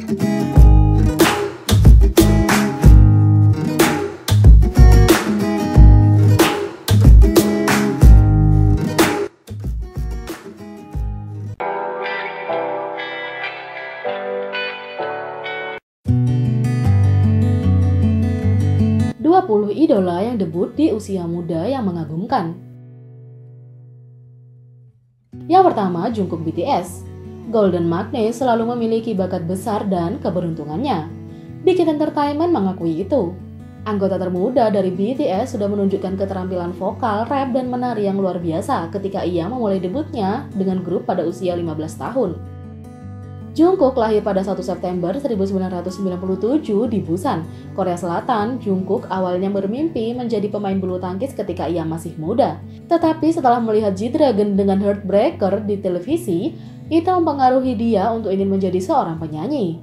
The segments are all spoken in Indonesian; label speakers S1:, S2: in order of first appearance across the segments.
S1: Puluh idola yang debut di usia muda yang mengagumkan. Yang pertama, Jungkook BTS. Golden Magnet selalu memiliki bakat besar dan keberuntungannya. Big Hit Entertainment mengakui itu. Anggota termuda dari BTS sudah menunjukkan keterampilan vokal, rap, dan menari yang luar biasa ketika ia memulai debutnya dengan grup pada usia 15 tahun. Jungkook lahir pada 1 September 1997 di Busan, Korea Selatan. Jungkook awalnya bermimpi menjadi pemain bulu tangkis ketika ia masih muda. Tetapi setelah melihat G-Dragon dengan Heartbreaker di televisi, itu mempengaruhi dia untuk ingin menjadi seorang penyanyi.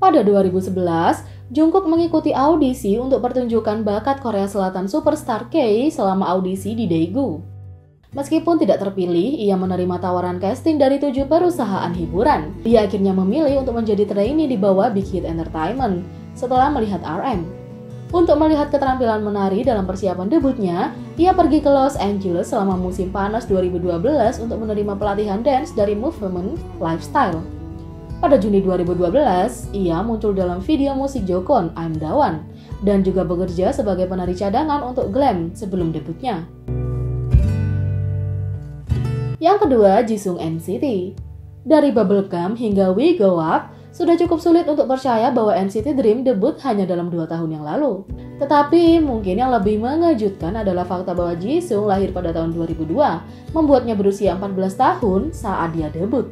S1: Pada 2011, Jungkook mengikuti audisi untuk pertunjukan bakat Korea Selatan Superstar K selama audisi di Daegu. Meskipun tidak terpilih, ia menerima tawaran casting dari 7 perusahaan hiburan. Dia akhirnya memilih untuk menjadi trainee di bawah Big Hit Entertainment setelah melihat RM. Untuk melihat keterampilan menari dalam persiapan debutnya, ia pergi ke Los Angeles selama musim panas 2012 untuk menerima pelatihan dance dari Movement Lifestyle. Pada Juni 2012, ia muncul dalam video musik Jokon, I'm the One, dan juga bekerja sebagai penari cadangan untuk Glam sebelum debutnya. Yang kedua, Jisung NCT. Dari Bubblegum hingga We Go Up, sudah cukup sulit untuk percaya bahwa NCT Dream debut hanya dalam 2 tahun yang lalu. Tetapi mungkin yang lebih mengejutkan adalah fakta bahwa Jisung lahir pada tahun 2002, membuatnya berusia 14 tahun saat dia debut.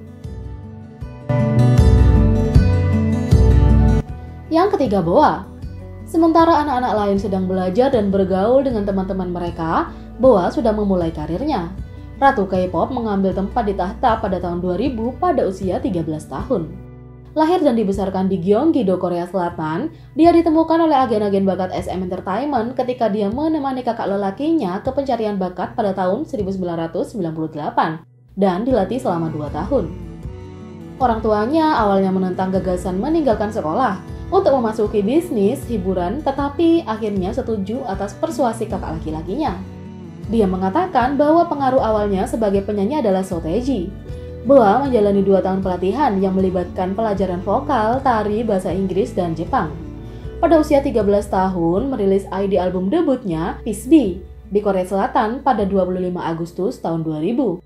S1: Yang ketiga, BoA. Sementara anak-anak lain sedang belajar dan bergaul dengan teman-teman mereka, BoA sudah memulai karirnya. Ratu K-pop mengambil tempat di tahta pada tahun 2000 pada usia 13 tahun. Lahir dan dibesarkan di Gyeonggi-do, Korea Selatan, dia ditemukan oleh agen-agen bakat SM Entertainment ketika dia menemani kakak lelakinya ke pencarian bakat pada tahun 1998 dan dilatih selama 2 tahun. Orang tuanya awalnya menentang gagasan meninggalkan sekolah untuk memasuki bisnis hiburan, tetapi akhirnya setuju atas persuasi kakak laki-lakinya. Dia mengatakan bahwa pengaruh awalnya sebagai penyanyi adalah strategi. BoA menjalani 2 tahun pelatihan yang melibatkan pelajaran vokal, tari, bahasa Inggris, dan Jepang. Pada usia 13 tahun, merilis ID album debutnya, Peace Be, di Korea Selatan pada 25 Agustus tahun 2000.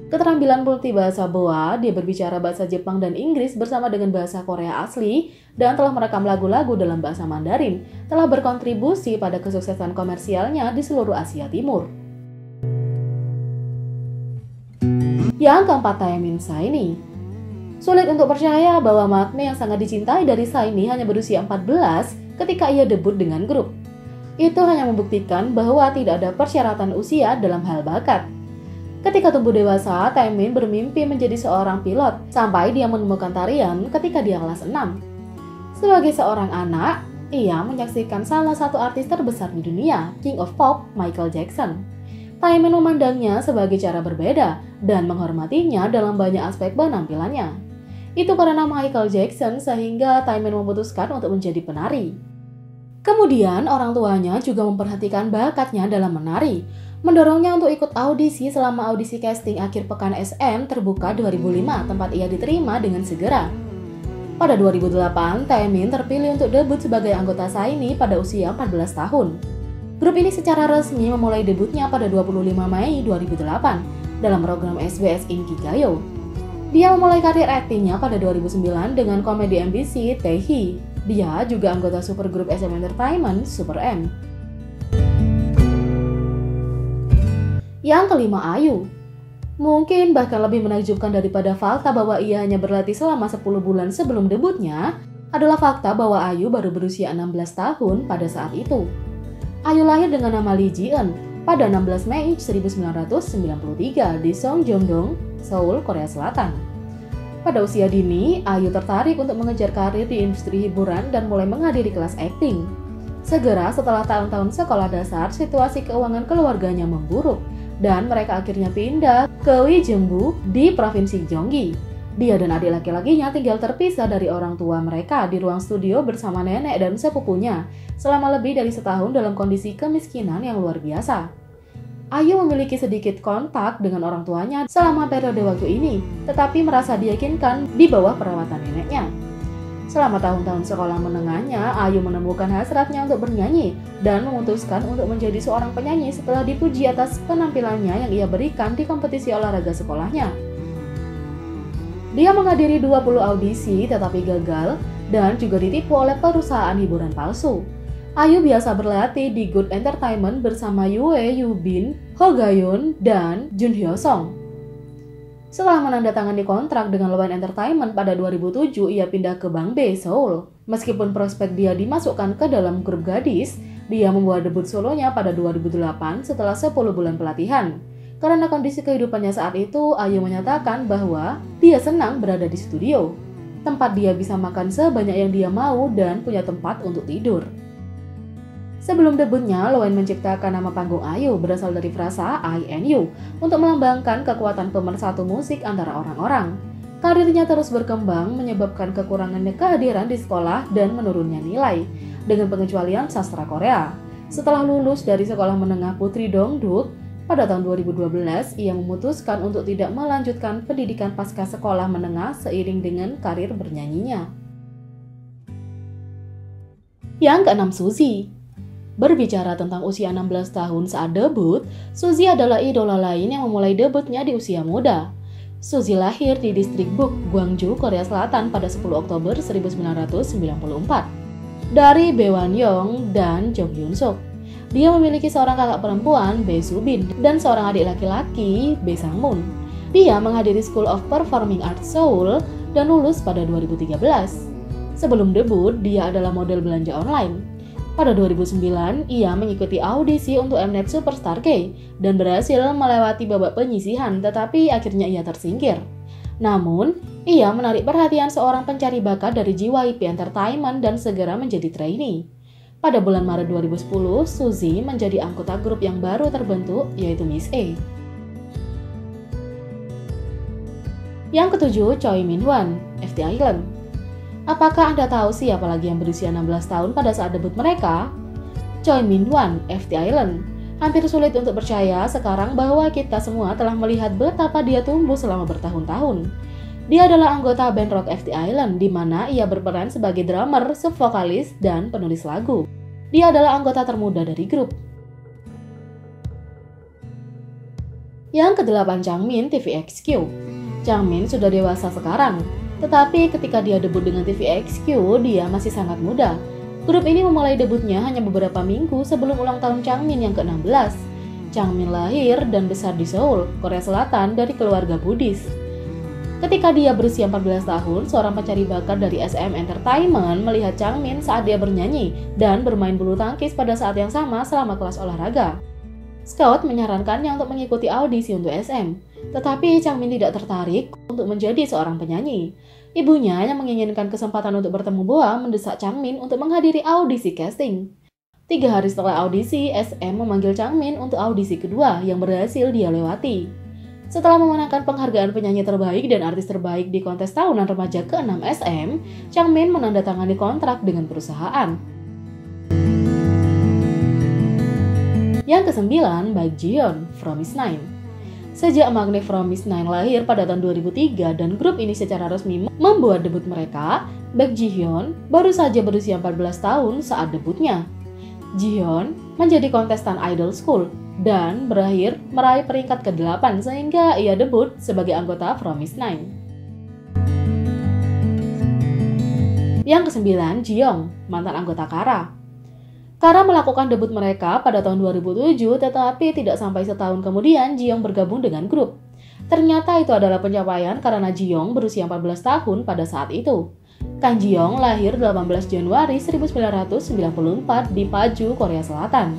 S1: Keterampilan multibahasa BoA, dia berbicara bahasa Jepang dan Inggris bersama dengan bahasa Korea asli, dan telah merekam lagu-lagu dalam bahasa Mandarin, telah berkontribusi pada kesuksesan komersialnya di seluruh Asia Timur. Yang keempat, Taemin SHINee. Sulit untuk percaya bahwa Maknae yang sangat dicintai dari SHINee hanya berusia 14 ketika ia debut dengan grup. Itu hanya membuktikan bahwa tidak ada persyaratan usia dalam hal bakat. Ketika tumbuh dewasa, Taemin bermimpi menjadi seorang pilot sampai dia menemukan tarian ketika dia kelas 6. Sebagai seorang anak, ia menyaksikan salah satu artis terbesar di dunia, King of Pop, Michael Jackson. Taemin memandangnya sebagai cara berbeda dan menghormatinya dalam banyak aspek penampilannya. Itu karena Michael Jackson sehingga Taemin memutuskan untuk menjadi penari. Kemudian orang tuanya juga memperhatikan bakatnya dalam menari, mendorongnya untuk ikut audisi selama audisi casting akhir pekan SM terbuka 2005 tempat ia diterima dengan segera. Pada 2008, Taemin terpilih untuk debut sebagai anggota SHINee pada usia 14 tahun. Grup ini secara resmi memulai debutnya pada 25 Mei 2008 dalam program SBS Inkigayo. Dia memulai karir aktingnya pada 2009 dengan komedi MBC Taehi. Dia juga anggota supergrup SM Entertainment Super M. Yang kelima, IU. Mungkin bahkan lebih menakjubkan daripada fakta bahwa ia hanya berlatih selama 10 bulan sebelum debutnya adalah fakta bahwa IU baru berusia 16 tahun pada saat itu. IU lahir dengan nama Lee Ji-eun pada 16 Mei 1993 di Songjongdong, Seoul, Korea Selatan. Pada usia dini, IU tertarik untuk mengejar karir di industri hiburan dan mulai menghadiri kelas akting. Segera setelah tahun-tahun sekolah dasar, situasi keuangan keluarganya memburuk dan mereka akhirnya pindah ke Uijeongbu di Provinsi Gyeonggi. Dia dan adik laki-lakinya tinggal terpisah dari orang tua mereka di ruang studio bersama nenek dan sepupunya selama lebih dari setahun dalam kondisi kemiskinan yang luar biasa. Ayu memiliki sedikit kontak dengan orang tuanya selama periode waktu ini, tetapi merasa diyakinkan di bawah perawatan neneknya. Selama tahun-tahun sekolah menengahnya, Ayu menemukan hasratnya untuk bernyanyi dan memutuskan untuk menjadi seorang penyanyi setelah dipuji atas penampilannya yang ia berikan di kompetisi olahraga sekolahnya. Dia menghadiri 20 audisi tetapi gagal dan juga ditipu oleh perusahaan hiburan palsu. Ayu biasa berlatih di Good Entertainment bersama Yue Yubin, Ho Ga-yeon, dan Jun Hyo Song. Setelah menandatangani kontrak dengan Lewin Entertainment pada 2007, ia pindah ke Bangbe, Seoul. Meskipun prospek dia dimasukkan ke dalam grup gadis, dia membuat debut solonya pada 2008 setelah 10 bulan pelatihan. Karena kondisi kehidupannya saat itu, Ayu menyatakan bahwa dia senang berada di studio, tempat dia bisa makan sebanyak yang dia mau dan punya tempat untuk tidur. Sebelum debutnya, Lewin menciptakan nama panggung Ayu berasal dari frasa I and You untuk melambangkan kekuatan pemersatu musik antara orang-orang. Karirnya terus berkembang menyebabkan kekurangannya kehadiran di sekolah dan menurunnya nilai, dengan pengecualian sastra Korea. Setelah lulus dari sekolah menengah Putri Dongduk, pada tahun 2012 ia memutuskan untuk tidak melanjutkan pendidikan pasca sekolah menengah seiring dengan karir bernyanyinya. Yang keenam, Suzy. Berbicara tentang usia 16 tahun saat debut, Suzy adalah idola lain yang memulai debutnya di usia muda. Suzy lahir di distrik Buk, Gwangju, Korea Selatan pada 10 Oktober 1994 dari Bae Wan-yong dan Jong Hyun-suk. Dia memiliki seorang kakak perempuan, Bae Su-bin, dan seorang adik laki-laki, Bae Sang-moon. Dia menghadiri School of Performing Arts Seoul dan lulus pada 2013. Sebelum debut, dia adalah model belanja online. Pada 2009, ia mengikuti audisi untuk Mnet Superstar K dan berhasil melewati babak penyisihan, tetapi akhirnya ia tersingkir. Namun, ia menarik perhatian seorang pencari bakat dari JYP Entertainment dan segera menjadi trainee. Pada bulan Maret 2010, Suzy menjadi anggota grup yang baru terbentuk, yaitu Miss A. Yang ketujuh, Choi Min-hwan, FT Island. Apakah Anda tahu siapa lagi yang berusia 16 tahun pada saat debut mereka? Choi Min-hwan, FT Island. Hampir sulit untuk percaya sekarang bahwa kita semua telah melihat betapa dia tumbuh selama bertahun-tahun. Dia adalah anggota band rock FT Island, di mana ia berperan sebagai drummer, subvokalis, dan penulis lagu. Dia adalah anggota termuda dari grup. Yang kedelapan, Changmin, TVXQ. Changmin sudah dewasa sekarang. Tetapi ketika dia debut dengan TVXQ, dia masih sangat muda. Grup ini memulai debutnya hanya beberapa minggu sebelum ulang tahun Changmin yang ke-16. Changmin lahir dan besar di Seoul, Korea Selatan dari keluarga Buddhis. Ketika dia berusia 14 tahun, seorang pencari bakat dari SM Entertainment melihat Changmin saat dia bernyanyi dan bermain bulu tangkis pada saat yang sama selama kelas olahraga. Scout menyarankannya untuk mengikuti audisi untuk SM, tetapi Changmin tidak tertarik untuk menjadi seorang penyanyi. Ibunya yang menginginkan kesempatan untuk bertemu Boa mendesak Changmin untuk menghadiri audisi casting. 3 hari setelah audisi, SM memanggil Changmin untuk audisi kedua yang berhasil dia lewati. Setelah memenangkan penghargaan penyanyi terbaik dan artis terbaik di kontes tahunan remaja ke-6 SM, Changmin menandatangani kontrak dengan perusahaan. Yang ke-9, Baek Ji-hyun, Fromis 9. Sejak magnet Fromis 9 lahir pada tahun 2003 dan grup ini secara resmi membuat debut mereka, Baek Ji-hyun baru saja berusia 14 tahun saat debutnya. Ji-hyun menjadi kontestan Idol School dan berakhir meraih peringkat ke-8 sehingga ia debut sebagai anggota Fromis 9. Yang ke-9, Ji-young, mantan anggota Kara. Kara melakukan debut mereka pada tahun 2007, tetapi tidak sampai setahun kemudian Ji-young bergabung dengan grup. Ternyata itu adalah pencapaian karena Ji-young berusia 14 tahun pada saat itu. Kang Ji-young lahir 18 Januari 1994 di Paju, Korea Selatan.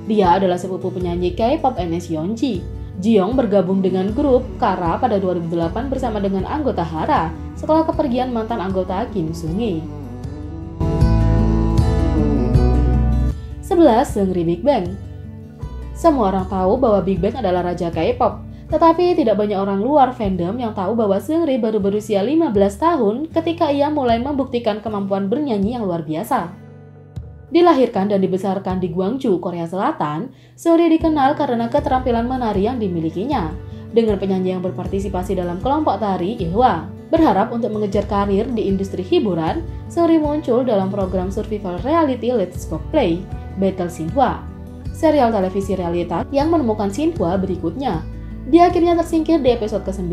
S1: Dia adalah sepupu penyanyi K-pop NS Yeonji. Ji-young bergabung dengan grup Kara pada 2008 bersama dengan anggota Hara setelah kepergian mantan anggota Kim Sung-hee. 11. Seungri Big Bang. Semua orang tahu bahwa Big Bang adalah raja K-pop. Tetapi tidak banyak orang luar fandom yang tahu bahwa Seungri baru berusia 15 tahun ketika ia mulai membuktikan kemampuan bernyanyi yang luar biasa. Dilahirkan dan dibesarkan di Gwangju, Korea Selatan, Seungri dikenal karena keterampilan menari yang dimilikinya. Dengan penyanyi yang berpartisipasi dalam kelompok tari Ilhwa. Berharap untuk mengejar karir di industri hiburan, Seungri muncul dalam program survival reality Let's Go Play, Battle Sinhwa, serial televisi realitas yang menemukan Sinhwa berikutnya. Dia akhirnya tersingkir di episode ke-9.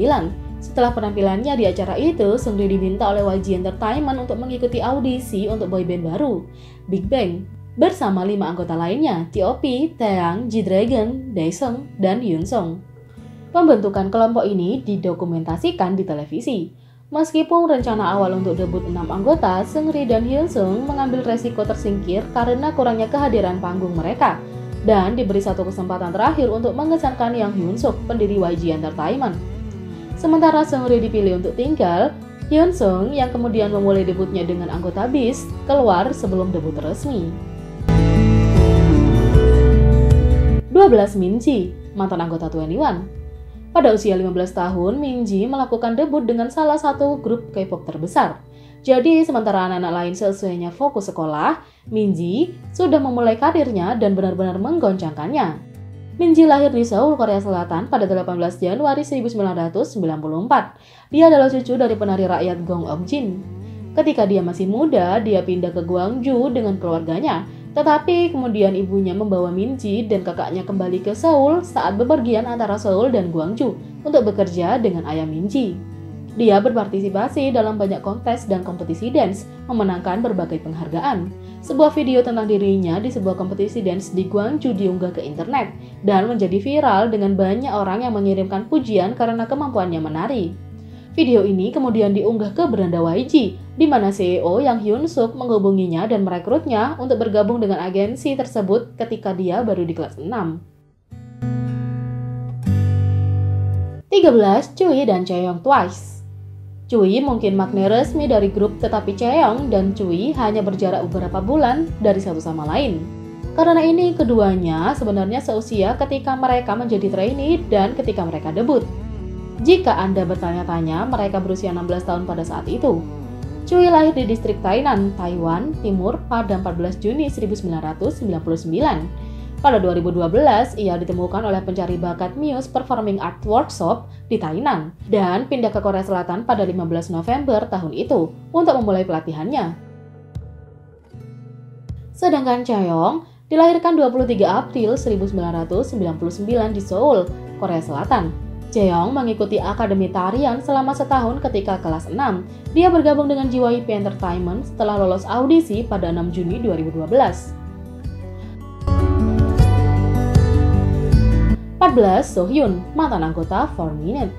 S1: Setelah penampilannya di acara itu, Seungri diminta oleh YG Entertainment untuk mengikuti audisi untuk boyband baru, Big Bang, bersama 5 anggota lainnya, T.O.P, Taeyang, G-Dragon, Daesung, dan Hyunsung. Pembentukan kelompok ini didokumentasikan di televisi. Meskipun rencana awal untuk debut 6 anggota, Seungri dan Hyunsung mengambil resiko tersingkir karena kurangnya kehadiran panggung mereka, dan diberi satu kesempatan terakhir untuk mengesankan Yang Hyunsuk, pendiri YG Entertainment. Sementara Seungri dipilih untuk tinggal, Hyunsung yang kemudian memulai debutnya dengan anggota Beast keluar sebelum debut resmi. 12. Minji, mantan anggota 2NE1. Pada usia 15 tahun, Minji melakukan debut dengan salah satu grup K-pop terbesar. Jadi, sementara anak-anak lain sesuainya fokus sekolah, Minji sudah memulai karirnya dan benar-benar menggoncangkannya. Minji lahir di Seoul, Korea Selatan pada 18 Januari 1994. Dia adalah cucu dari penari rakyat Gong Ok-jin. Ketika dia masih muda, dia pindah ke Gwangju dengan keluarganya. Tetapi kemudian ibunya membawa Minji dan kakaknya kembali ke Seoul saat bepergian antara Seoul dan Gwangju untuk bekerja dengan ayah Minji. Dia berpartisipasi dalam banyak kontes dan kompetisi dance, memenangkan berbagai penghargaan. Sebuah video tentang dirinya di sebuah kompetisi dance di Gwangju diunggah ke internet dan menjadi viral dengan banyak orang yang mengirimkan pujian karena kemampuannya menari. Video ini kemudian diunggah ke beranda YG, di mana CEO Yang Hyunsuk menghubunginya dan merekrutnya untuk bergabung dengan agensi tersebut ketika dia baru di kelas 6. 13. Cui dan Chaeyoung Twice. Cui mungkin makna resmi dari grup, tetapi Chaeyoung dan Cui hanya berjarak beberapa bulan dari satu sama lain. Karena ini keduanya sebenarnya seusia ketika mereka menjadi trainee dan ketika mereka debut. Jika Anda bertanya-tanya, mereka berusia 16 tahun pada saat itu. Cui lahir di distrik Tainan, Taiwan Timur pada 14 Juni 1999. Pada 2012, ia ditemukan oleh pencari bakat Muse Performing Art Workshop di Tainan dan pindah ke Korea Selatan pada 15 November tahun itu untuk memulai pelatihannya. Sedangkan Chaeyoung dilahirkan 23 April 1999 di Seoul, Korea Selatan. Chaeyoung mengikuti akademi tarian selama setahun ketika kelas 6. Dia bergabung dengan JYP Entertainment setelah lolos audisi pada 6 Juni 2012. 14. Sohyun, mantan anggota 4Minute.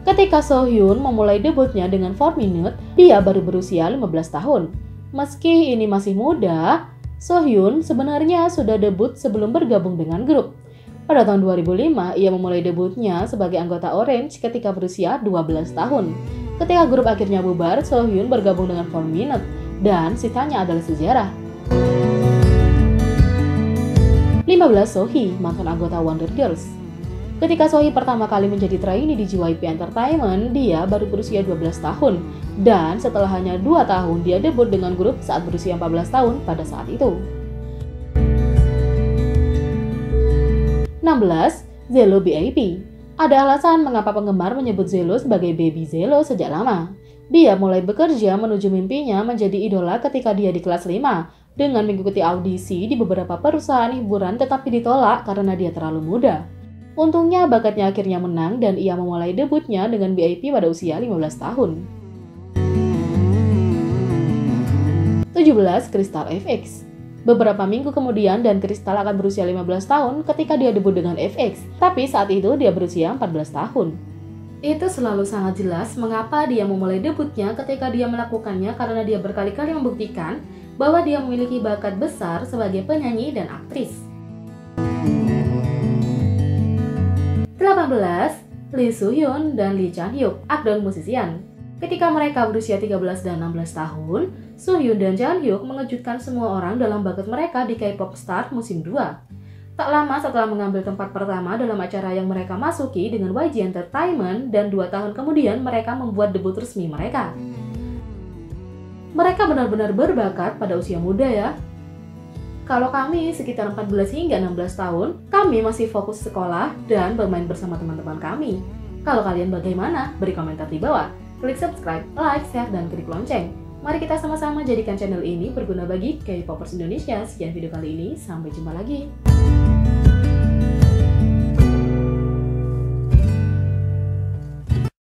S1: Ketika Sohyun memulai debutnya dengan 4Minute, dia baru berusia 15 tahun. Meski ini masih muda, Sohyun sebenarnya sudah debut sebelum bergabung dengan grup. Pada tahun 2005, ia memulai debutnya sebagai anggota Orange ketika berusia 12 tahun. Ketika grup akhirnya bubar, Sohyun bergabung dengan 4Minute, dan sisanya adalah sejarah. 15. Sohee, mantan anggota Wonder Girls. Ketika Sohee pertama kali menjadi trainee di JYP Entertainment, dia baru berusia 12 tahun. Dan setelah hanya 2 tahun, dia debut dengan grup saat berusia 14 tahun pada saat itu. 16. Zelo BAP. Ada alasan mengapa penggemar menyebut Zelo sebagai Baby Zelo sejak lama. Dia mulai bekerja menuju mimpinya menjadi idola ketika dia di kelas 5. Dengan mengikuti audisi di beberapa perusahaan hiburan tetapi ditolak karena dia terlalu muda. Untungnya bakatnya akhirnya menang dan ia memulai debutnya dengan BAP pada usia 15 tahun. 17. Crystal FX. Beberapa minggu kemudian dan Crystal akan berusia 15 tahun ketika dia debut dengan FX, tapi saat itu dia berusia 14 tahun. Itu selalu sangat jelas mengapa dia memulai debutnya ketika dia melakukannya karena dia berkali-kali membuktikan bahwa dia memiliki bakat besar sebagai penyanyi dan aktris. 18. Lee Soo-hyun dan Lee Chan-hyuk, aktor musisian. Ketika mereka berusia 13 dan 16 tahun, Soo-hyun dan Chan-hyuk mengejutkan semua orang dalam bakat mereka di K-pop Star musim 2. Tak lama setelah mengambil tempat pertama dalam acara yang mereka masuki dengan YG Entertainment, dan 2 tahun kemudian mereka membuat debut resmi mereka. Mereka benar-benar berbakat pada usia muda ya. Kalau kami sekitar 14 hingga 16 tahun, kami masih fokus sekolah dan bermain bersama teman-teman kami. Kalau kalian bagaimana? Beri komentar di bawah. Klik subscribe, like, share, dan klik lonceng. Mari kita sama-sama jadikan channel ini berguna bagi K-popers Indonesia. Sekian video kali ini, sampai jumpa lagi.